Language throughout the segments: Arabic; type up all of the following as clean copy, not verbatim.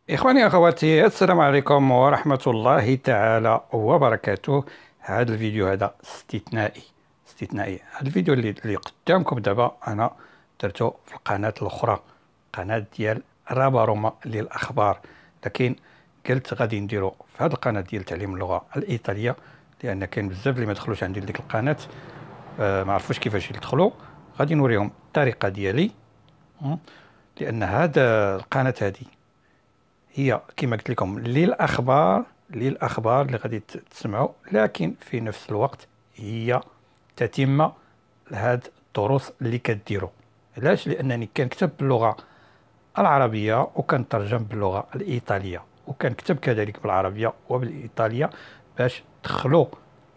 إخواني أخواتي، السلام عليكم ورحمة الله تعالى وبركاته. هذا الفيديو هذا استثنائي. هذا الفيديو اللي قدامكم دابا أنا درته في القناة الأخرى، قناة ديال راباروما للأخبار، لكن قلت غادي نديرو في هذه القناة ديال تعليم اللغة الإيطالية، لأن كاين بزاف اللي ما دخلوش عندي لديك القناة، ما عرفوش كيفاش يدخلوا. غادي نوريهم الطريقة ديالي، لأن هذا القناة هذه هي كما قلت لكم للأخبار اللي غادي تسمعوا، لكن في نفس الوقت هي تتمة لهاد الدروس اللي كديروا. علاش؟ لأنني كنكتب باللغة العربية وكنترجم باللغة الإيطالية، وكنكتب كذلك بالعربية وبالإيطالية باش تدخلوا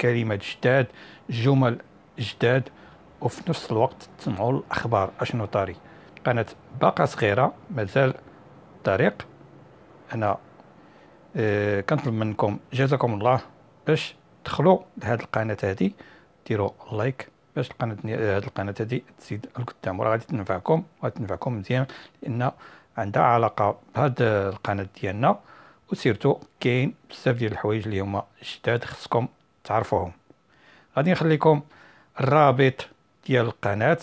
كلمات جداد، جمل جداد، وفي نفس الوقت تسمعوا الأخبار أشنو طاري. قناة باقا صغيرة، مازال طريق. أنا كنطلب منكم جزاكم الله باش تدخلوا لهاد القناة هذه، ديروا لايك باش هاد القناة هذه تزيد القدام، وراه غادي تنفعكم مزيان، لأن عندها علاقة بهاد القناة ديالنا، وسيرتو كاين بزاف ديال الحوايج اللي هما جداد خصكم تعرفوهم. غادي نخليكم الرابط ديال القناة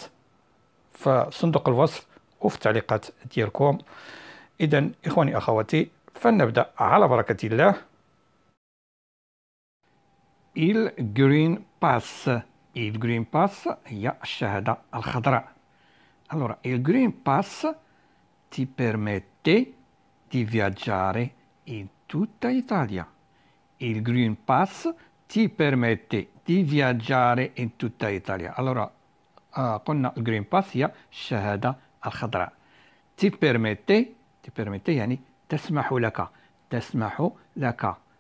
في صندوق الوصف وفي التعليقات ديالكم. إذن إخواني أخواتي، فلنبدأ على بركة الله. Il Green Pass. Il Green Pass هي الشهادة الخضراء. Allora, il Green Pass ti permette di viaggiare in tutta Italia. Il Green Pass ti permette di viaggiare in tutta Italia. Allora, قلنا il Green Pass هي الشهادة الخضراء. ti permette يعني تسمح لك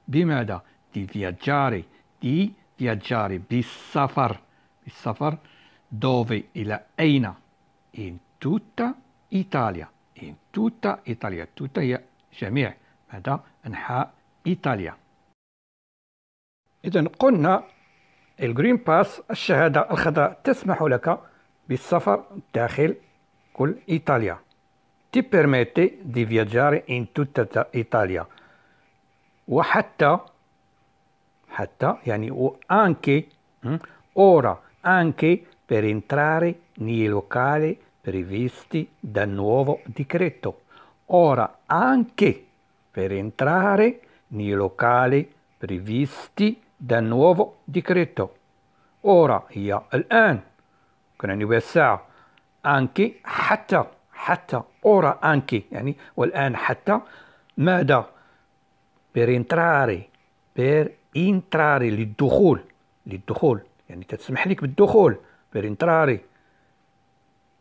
بماذا؟ di viaggiare بالسفر dove إلى أين؟ in tutta Italia. tutta هي جميع ماذا؟ أنحاء إيطاليا. إذن قلنا الجرين باس الشهادة الخضراء تسمح لك بالسفر داخل كل إيطاليا. ti permette di viaggiare in tutta Italia. وحتى يعني anche ora anche per entrare nei locali previsti dal nuovo decreto. Ora anche per entrare nei locali previsti dal nuovo decreto. ora هي الآن، كنا بها الساعة. anche حتى ora anche يعني والآن حتى ماذا؟ per entrare للدخول يعني تسمح لك بالدخول. per entrare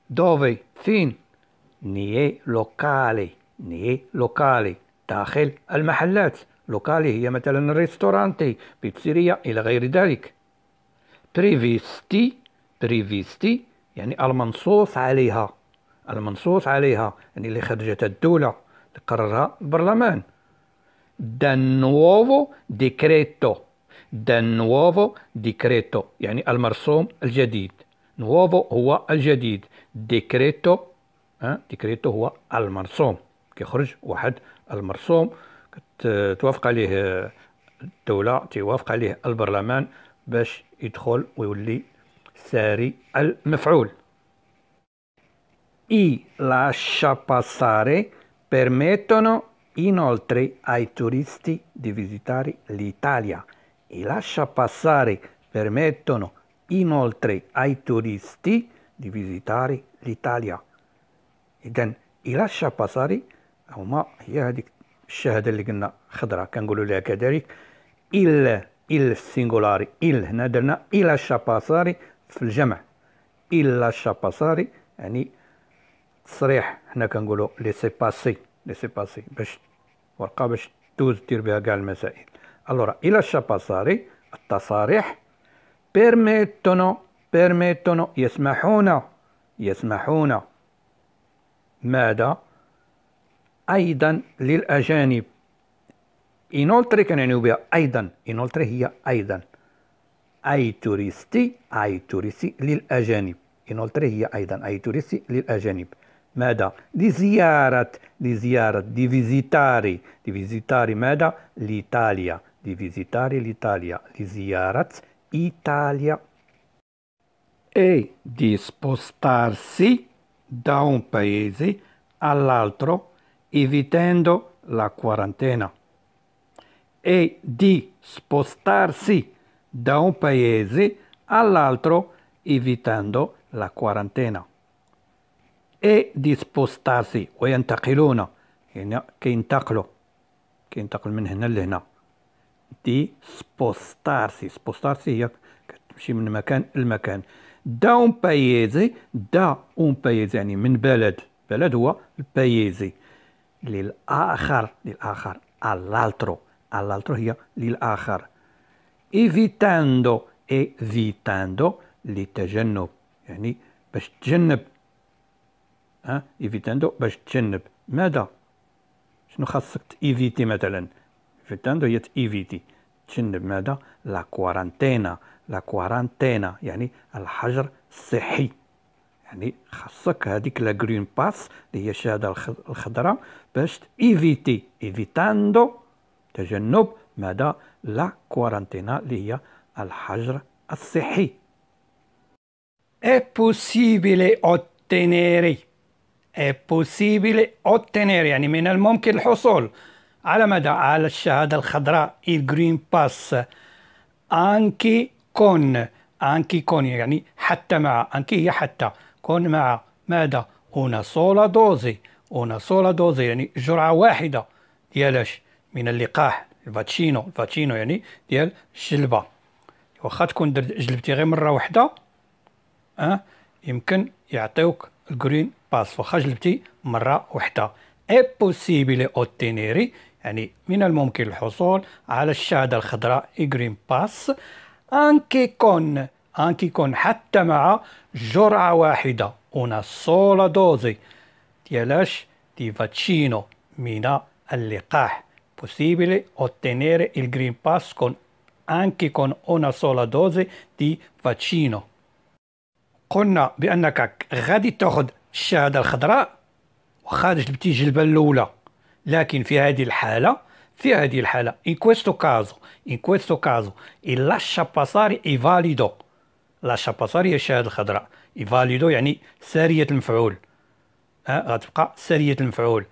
dove؟ فين؟ nei locali داخل المحلات. لوكالي هي مثلا ريستورانتي، بيتزيريا إلى غير ذلك. بريفيستي يعني المنصوص عليها يعني اللي خرجتها الدولة، اللي قررها البرلمان. da nuovo decreto يعني المرسوم الجديد. نووفو هو الجديد، ديكريتو هو المرسوم، كيخرج واحد المرسوم توافق عليه الدولة، توافق عليه البرلمان باش يدخل ويولي ساري المفعول. I lasciapassare permettono inoltre ai turisti di visitare l'Italia. I lasciapassare permettono inoltre ai turisti di visitare l'Italia. إذن i lasciapassare هما هي هذيك الشهادة اللي قلنا خضراء، كنقولوا لها كذلك il سينغولاري. هنا درنا i lasciapassare في الجمع. il lasciapassare يعني تصريح، حنا كنقولوا ليسي باسي باش ورقه باش دوز دير بها كاع المسائل. الوغ i lasciapassare التصاريح. permettono يسمحون ماذا؟ أيضا للأجانب. inoltre كنعنيو بها أيضا، inoltre هي أيضا. أي توريستي للأجانب. inoltre هي أيضا أي توريستي للأجانب. ماذا؟ لزيارة دي فيزيتاري ماذا؟ لإيطاليا لزيارة إيطاليا. E di spostarsi da un paese all'altro evitando la quarantena. E di spostarsi da un paese all'altro evitando la quarantena. E di spostarsi وينتقلون يعني كينتقل من هنا لهنا. دي سبوستارسي هي كتمشي من مكان لمكان. دا اون بايزي يعني من بلد هو البايزي للآخر all'altro هي للآخر. evitando للتجنب يعني باش تجنب evitando باش تجنب ماذا؟ شنو خاصك تيفيتي مثلا؟ evitando هي تيفيتي تجنب ماذا؟ لا كوارانتينا يعني الحجر الصحي. يعني خاصك هذيك لا جرين باس اللي هي الشهاده الخضراء باش ايفيتاندو تجنب ماذا؟ لا كوارانتينا اللي هي الحجر الصحي. È possibile ottenere يعني من الممكن الحصول على ماذا؟ على الشهادة الخضراء الجرين باس anche con يعني حتى مع anche هي حتى con مع ماذا؟ una sola dose يعني جرعة واحدة ديالاش من اللقاح الفاتشينو يعني ديال الجلبة. واخا تكون جلبتي غير مرة واحدة يمكن يعطيوك الجرين باس واخا جلبتي مرة واحدة. è possibile ottenere يعني من الممكن الحصول على الشهادة الخضراء جرين باس anche con حتى مع جرعة واحدة una sola dose ديالاش دي فاتشينو من اللقاح. possibile ottenere il green pass anche con una sola dose di vaccino. قلنا بأنك غادي تاخذ الشهادة الخضراء واخا جبتي الجلبة الأولى، لكن في هذه الحالة in questo caso il lasciapassare è valido. lasciapassare هي الشهادة الخضراء، valido يعني سارية المفعول، غتبقى سارية المفعول.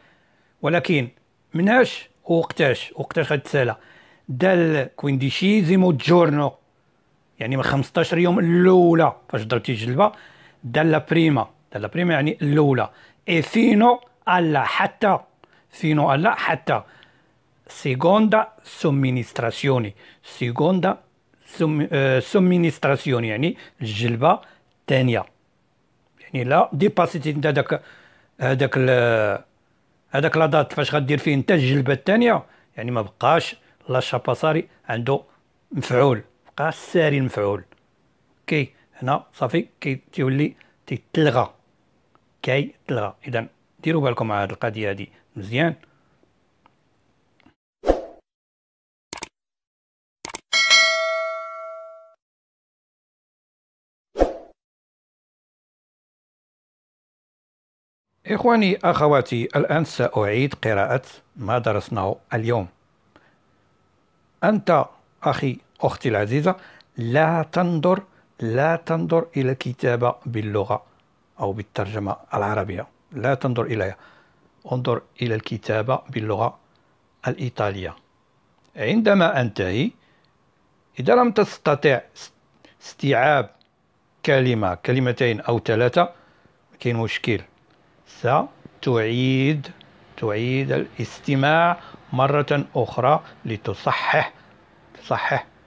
ولكن مناش وقتاش غتسالى؟ دال كوينديشيزيمو جورنو يعني من 15 يوم الأولى فاش ضربتي الجلبة. دالا بريما يعني الأولى. اي فينو ألا حتى seconda somministrazione يعني الجلبة الثانية. يعني لا ديباسيتي انت هذاك لا دات فاش غدير فيه انت الجلبة الثانية، يعني ما بقاش لاشاباساري عنده مفعول، بقى ساري المفعول. هنا صافي تيولي تيتلغى اذا ديروا بالكم على هذه القضيه هذه مزيان. إخواني أخواتي، الآن سأعيد قراءة ما درسناه اليوم. أنت أخي أختي العزيزة لا تنظر إلى الكتابة باللغة أو بالترجمة العربية، لا تنظر إليها، انظر إلى الكتابة باللغة الإيطالية. عندما أنتهي إذا لم تستطع استيعاب كلمتين أو ثلاثة كاين مشكل، ستعيد الاستماع مرة أخرى لتصحح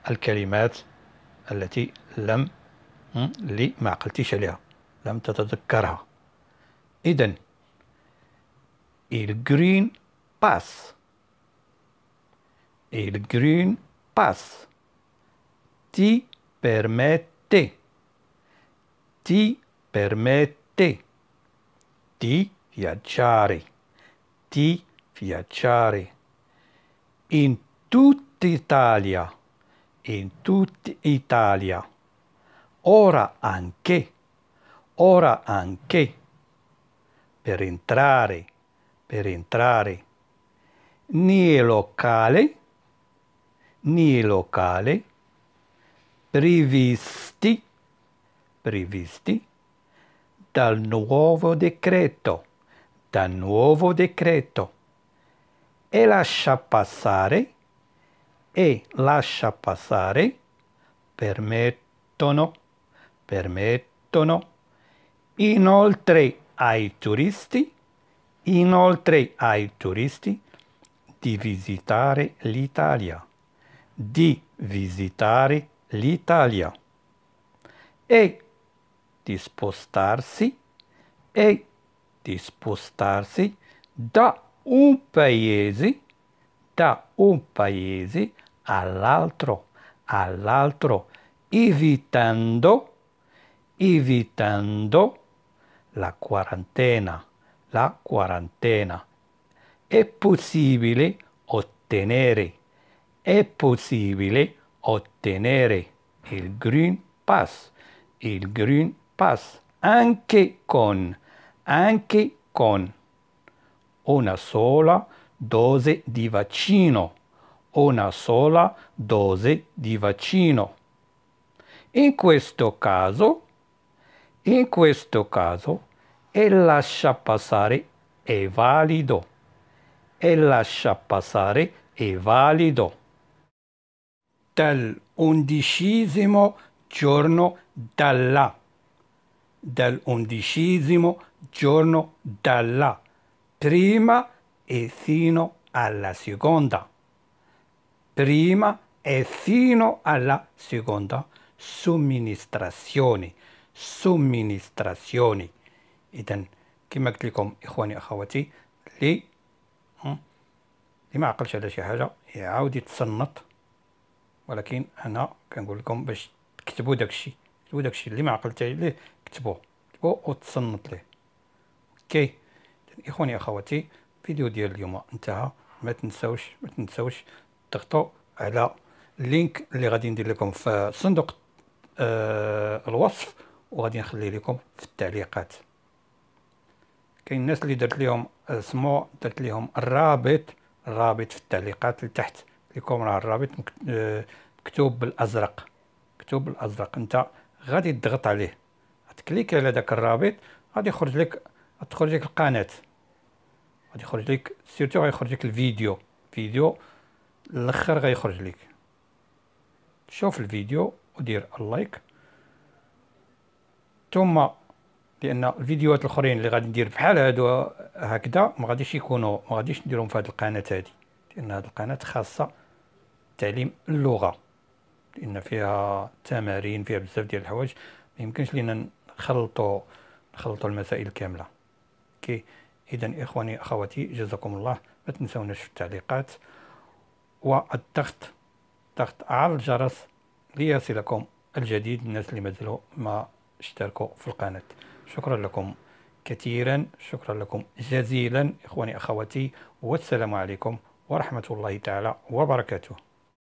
الكلمات التي اللي ما عقلتيش عليها، لم تتذكرها. إذن il green pass ti permette di viaggiare in tutta Italia, ora anche per entrare, per entrare. Nei locali, nei locali previsti, previsti dal nuovo decreto, dal nuovo decreto. E lascia passare permettono inoltre ai turisti di visitare l'Italia, e di spostarsi da un paese all'altro, evitando la quarantena. È possibile ottenere il Green Pass, anche con una sola dose di vaccino, In questo caso, il lasciapassare è valido, dall'11° giorno dalla prima e fino alla seconda. somministrazioni. إذا كما قلت لكم إخواني أخواتي اللي ما عقلش على شي حاجة يعاود يتصنت، ولكن أنا كنقول لكم باش تكتبوا داكشي اللي ما عقلت عليه كتبوه وتصنت ليه. اوكي إخواني أخواتي، الفيديو ديال اليوم انتهى. ما تنساوش تضغطوا على اللينك اللي غادي ندير لكم في صندوق الوصف، وغادي نخليه لكم في التعليقات. كاين الناس اللي درت لهم الرابط في التعليقات لتحت لكم، راه الرابط مكتوب بالازرق، انت غادي تضغط عليه، تكليك على داك الرابط، غادي تخرج لك القناه، غادي يخرج لك سيرتو، غيخرج لك الفيديو الاخر غيخرج لك. شوف الفيديو ودير اللايك، ثم لان الفيديوهات الاخرين اللي غادي ندير بحال هادو هكذا ما غاديش نديرهم في هذه القناه هذه، لان هذه القناه خاصه تعليم اللغه، لان فيها تمارين، فيها بزاف ديال الحوايج، ما يمكنش لينا نخلطوا المسائل كامله. اوكي، اذا اخواني اخواتي جزاكم الله، ما تنسوناش في التعليقات والضغط على الجرس ليصلكم الجديد. الناس اللي مازالوا ما اشتركوا في القناة، شكرا لكم كثيرا، شكرا لكم جزيلا إخواني أخواتي، والسلام عليكم ورحمة الله تعالى وبركاته.